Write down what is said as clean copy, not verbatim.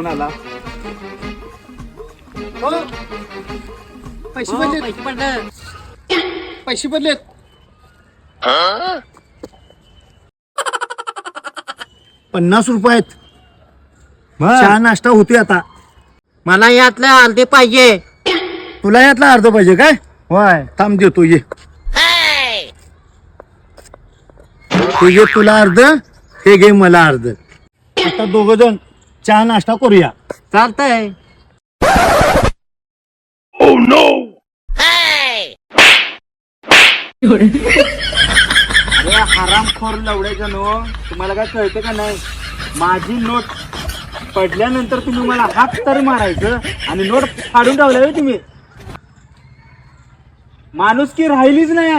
Phone आला. हो पैसे पडलेत. 50 रुपये आहेत. चहा नाश्ता होते आता. मला यातलं अर्धे पाहिजे. तुला यातला अर्ध पाहिजे काय? होय थांब देतो ये. हे घे तुला अर्ध, हे घे मला अर्ध. आता दोघ जण चहा नाश्ता करूया. चालतंय. अरे हरामखोर लवड्याच्या नो, तुम्हाला काय कळतं का नाही? माझी नोट पडल्यानंतर तुम्ही मला हात तरी मारायचं आणि नोट फाडून ठेवल्या तुम्ही. माणुसकी राहिलीच नाही.